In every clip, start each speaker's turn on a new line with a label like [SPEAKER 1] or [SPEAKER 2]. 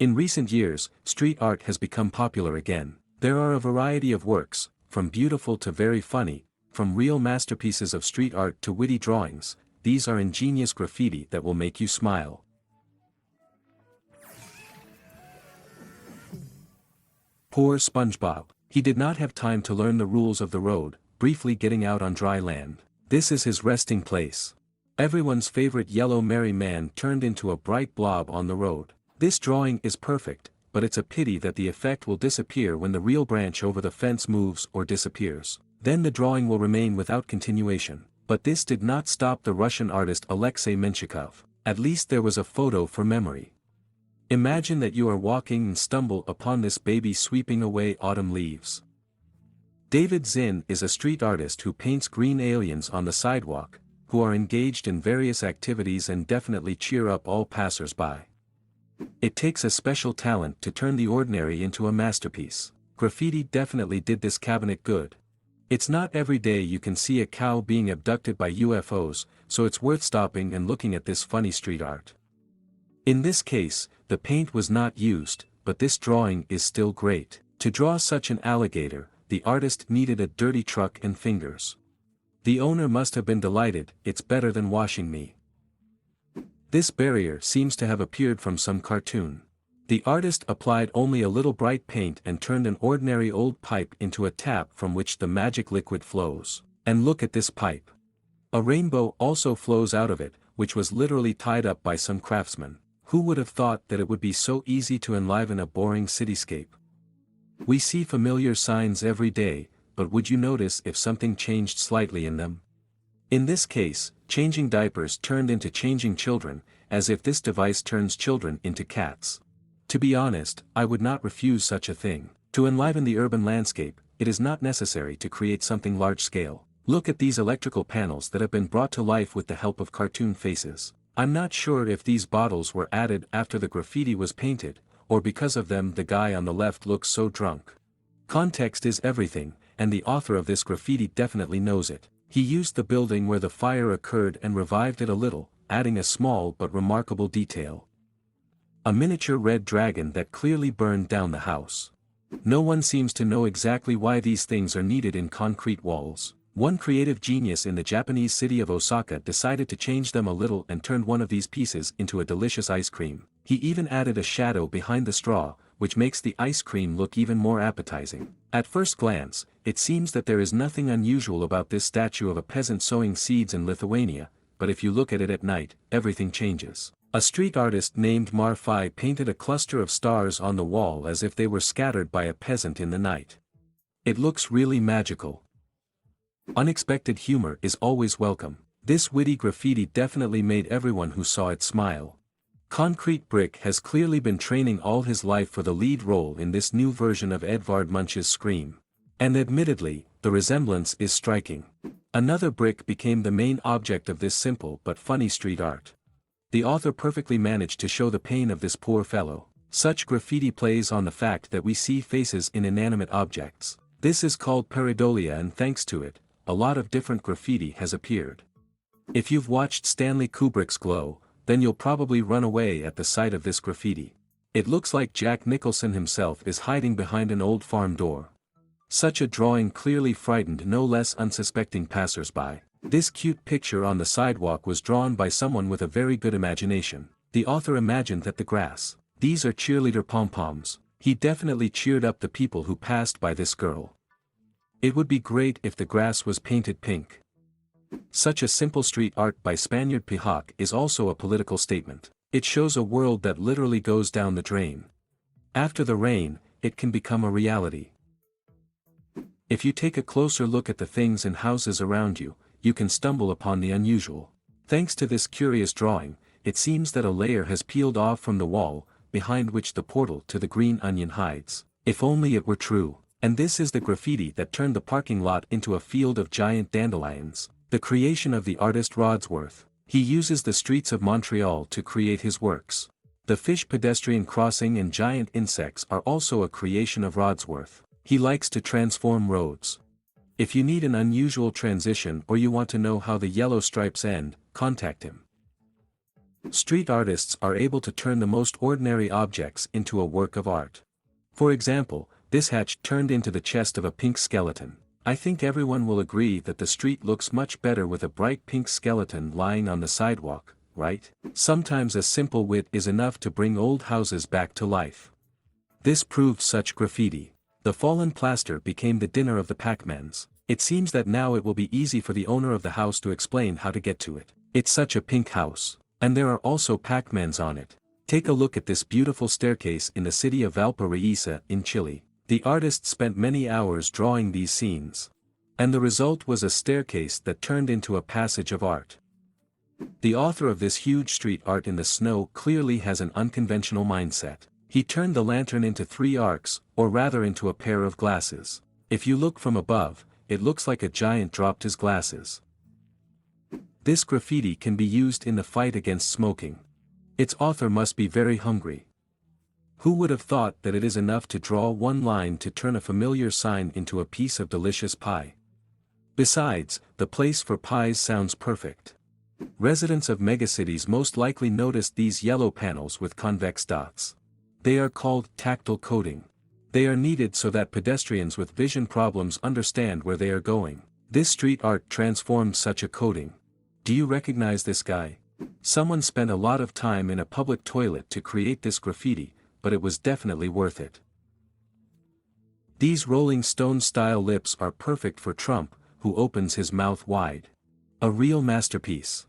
[SPEAKER 1] In recent years, street art has become popular again. There are a variety of works, from beautiful to very funny, from real masterpieces of street art to witty drawings. These are ingenious graffiti that will make you smile. Poor SpongeBob. He did not have time to learn the rules of the road, briefly getting out on dry land. This is his resting place. Everyone's favorite yellow merry man turned into a bright blob on the road. This drawing is perfect, but it's a pity that the effect will disappear when the real branch over the fence moves or disappears. Then the drawing will remain without continuation. But this did not stop the Russian artist Alexei Menshikov. At least there was a photo for memory. Imagine that you are walking and stumble upon this baby sweeping away autumn leaves. David Zinn is a street artist who paints green aliens on the sidewalk, who are engaged in various activities and definitely cheer up all passers-by. It takes a special talent to turn the ordinary into a masterpiece. Graffiti definitely did this cabinet good. It's not every day you can see a cow being abducted by UFOs, so it's worth stopping and looking at this funny street art. In this case, the paint was not used, but this drawing is still great. To draw such an alligator, the artist needed a dirty truck and fingers. The owner must have been delighted. It's better than washing me. This barrier seems to have appeared from some cartoon. The artist applied only a little bright paint and turned an ordinary old pipe into a tap from which the magic liquid flows. And look at this pipe. A rainbow also flows out of it, which was literally tied up by some craftsman. Who would have thought that it would be so easy to enliven a boring cityscape? We see familiar signs every day, but would you notice if something changed slightly in them? In this case, changing diapers turned into changing children, as if this device turns children into cats. To be honest, I would not refuse such a thing. To enliven the urban landscape, it is not necessary to create something large-scale. Look at these electrical panels that have been brought to life with the help of cartoon faces. I'm not sure if these bottles were added after the graffiti was painted, or because of them the guy on the left looks so drunk. Context is everything, and the author of this graffiti definitely knows it. He used the building where the fire occurred and revived it a little, adding a small but remarkable detail. A miniature red dragon that clearly burned down the house. No one seems to know exactly why these things are needed in concrete walls. One creative genius in the Japanese city of Osaka decided to change them a little and turned one of these pieces into a delicious ice cream. He even added a shadow behind the straw, which makes the ice cream look even more appetizing. At first glance, it seems that there is nothing unusual about this statue of a peasant sowing seeds in Lithuania, but if you look at it at night, everything changes. A street artist named Marfai painted a cluster of stars on the wall as if they were scattered by a peasant in the night. It looks really magical. Unexpected humor is always welcome. This witty graffiti definitely made everyone who saw it smile. Concrete Brick has clearly been training all his life for the lead role in this new version of Edvard Munch's Scream. And admittedly, the resemblance is striking. Another brick became the main object of this simple but funny street art. The author perfectly managed to show the pain of this poor fellow. Such graffiti plays on the fact that we see faces in inanimate objects. This is called pareidolia, and thanks to it, a lot of different graffiti has appeared. If you've watched Stanley Kubrick's Glow, then you'll probably run away at the sight of this graffiti. It looks like Jack Nicholson himself is hiding behind an old farm door. Such a drawing clearly frightened no less unsuspecting passers-by. This cute picture on the sidewalk was drawn by someone with a very good imagination. The author imagined that the grass. These are cheerleader pom-poms. He definitely cheered up the people who passed by this girl. It would be great if the grass was painted pink. Such a simple street art by Spaniard Pihak is also a political statement. It shows a world that literally goes down the drain. After the rain, it can become a reality. If you take a closer look at the things and houses around you, you can stumble upon the unusual. Thanks to this curious drawing, it seems that a layer has peeled off from the wall, behind which the portal to the green onion hides. If only it were true. And this is the graffiti that turned the parking lot into a field of giant dandelions. The creation of the artist Rodsworth. He uses the streets of Montreal to create his works. The fish pedestrian crossing and giant insects are also a creation of Rodsworth. He likes to transform roads. If you need an unusual transition or you want to know how the yellow stripes end, contact him. Street artists are able to turn the most ordinary objects into a work of art. For example, this hatch turned into the chest of a pink skeleton. I think everyone will agree that the street looks much better with a bright pink skeleton lying on the sidewalk, right? Sometimes a simple wit is enough to bring old houses back to life. This proved such graffiti. The fallen plaster became the dinner of the Pac-Mans. It seems that now it will be easy for the owner of the house to explain how to get to it. It's such a pink house. And there are also Pac-Mans on it. Take a look at this beautiful staircase in the city of Valparaiso in Chile. The artist spent many hours drawing these scenes. And the result was a staircase that turned into a passage of art. The author of this huge street art in the snow clearly has an unconventional mindset. He turned the lantern into 3 arcs, or rather into a pair of glasses. If you look from above, it looks like a giant dropped his glasses. This graffiti can be used in the fight against smoking. Its author must be very hungry. Who would have thought that it is enough to draw one line to turn a familiar sign into a piece of delicious pie? Besides, the place for pies sounds perfect. Residents of megacities most likely noticed these yellow panels with convex dots. They are called tactile coding. They are needed so that pedestrians with vision problems understand where they are going. This street art transformed such a coding. Do you recognize this guy? Someone spent a lot of time in a public toilet to create this graffiti, but it was definitely worth it. These Rolling Stone-style lips are perfect for Trump, who opens his mouth wide. A real masterpiece.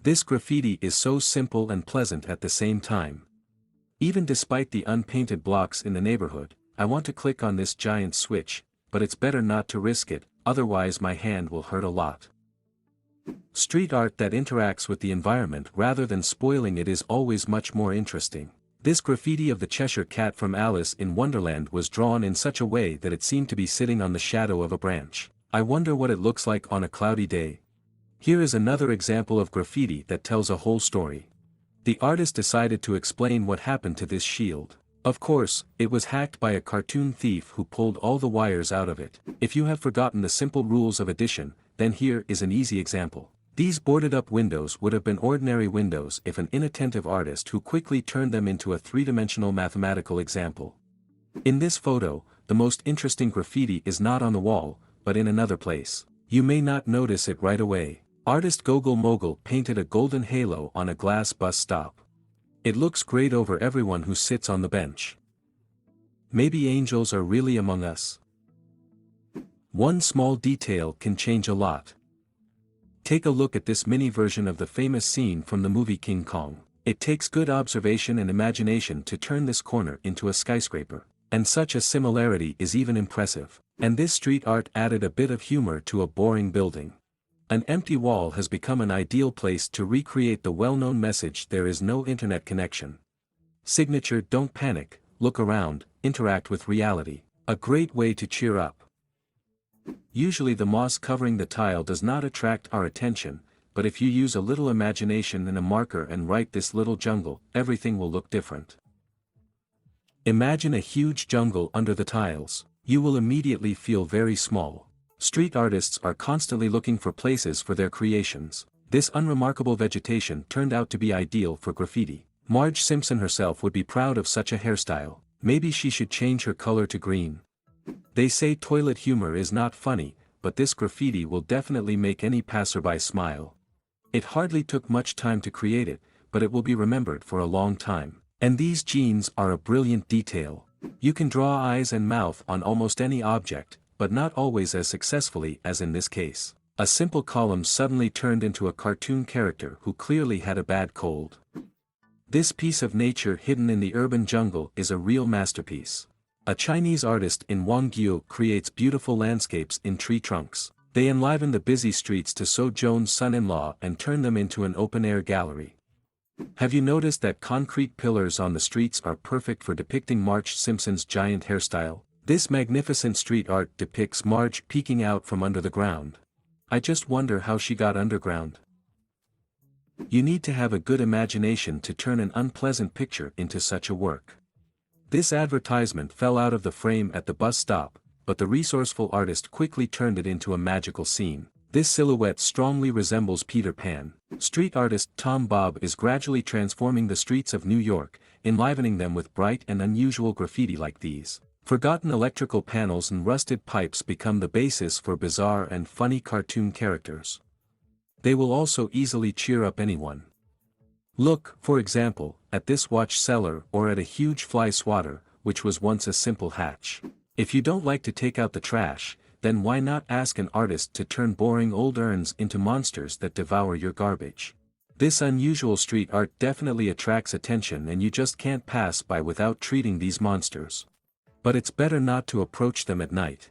[SPEAKER 1] This graffiti is so simple and pleasant at the same time. Even despite the unpainted blocks in the neighborhood, I want to click on this giant switch, but it's better not to risk it, otherwise my hand will hurt a lot. Street art that interacts with the environment rather than spoiling it is always much more interesting. This graffiti of the Cheshire Cat from Alice in Wonderland was drawn in such a way that it seemed to be sitting on the shadow of a branch. I wonder what it looks like on a cloudy day. Here is another example of graffiti that tells a whole story. The artist decided to explain what happened to this shield. Of course, it was hacked by a cartoon thief who pulled all the wires out of it. If you have forgotten the simple rules of addition, then here is an easy example. These boarded-up windows would have been ordinary windows if an inattentive artist who quickly turned them into a three-dimensional mathematical example. In this photo, the most interesting graffiti is not on the wall, but in another place. You may not notice it right away. Artist Gogol Mogul painted a golden halo on a glass bus stop. It looks great over everyone who sits on the bench. Maybe angels are really among us. One small detail can change a lot. Take a look at this mini version of the famous scene from the movie King Kong. It takes good observation and imagination to turn this corner into a skyscraper. And such a similarity is even impressive. And this street art added a bit of humor to a boring building. An empty wall has become an ideal place to recreate the well-known message "there is no internet connection." Signature "don't panic, look around, interact with reality." A great way to cheer up. Usually the moss covering the tile does not attract our attention, but if you use a little imagination and a marker and write "this little jungle," everything will look different. Imagine a huge jungle under the tiles. You will immediately feel very small. Street artists are constantly looking for places for their creations. This unremarkable vegetation turned out to be ideal for graffiti. Marge Simpson herself would be proud of such a hairstyle. Maybe she should change her color to green. They say toilet humor is not funny, but this graffiti will definitely make any passerby smile. It hardly took much time to create it, but it will be remembered for a long time. And these jeans are a brilliant detail. You can draw eyes and mouth on almost any object, but not always as successfully as in this case. A simple column suddenly turned into a cartoon character who clearly had a bad cold. This piece of nature hidden in the urban jungle is a real masterpiece. A Chinese artist in Wangguo creates beautiful landscapes in tree trunks. They enliven the busy streets to So Joan's son-in-law and turn them into an open-air gallery. Have you noticed that concrete pillars on the streets are perfect for depicting Marge Simpson's giant hairstyle? This magnificent street art depicts Marge peeking out from under the ground. I just wonder how she got underground. You need to have a good imagination to turn an unpleasant picture into such a work. This advertisement fell out of the frame at the bus stop, but the resourceful artist quickly turned it into a magical scene. This silhouette strongly resembles Peter Pan. Street artist Tom Bob is gradually transforming the streets of New York, enlivening them with bright and unusual graffiti like these. Forgotten electrical panels and rusted pipes become the basis for bizarre and funny cartoon characters. They will also easily cheer up anyone. Look, for example, at this watch seller or at a huge fly swatter, which was once a simple hatch. If you don't like to take out the trash, then why not ask an artist to turn boring old urns into monsters that devour your garbage? This unusual street art definitely attracts attention, and you just can't pass by without treating these monsters. But it's better not to approach them at night.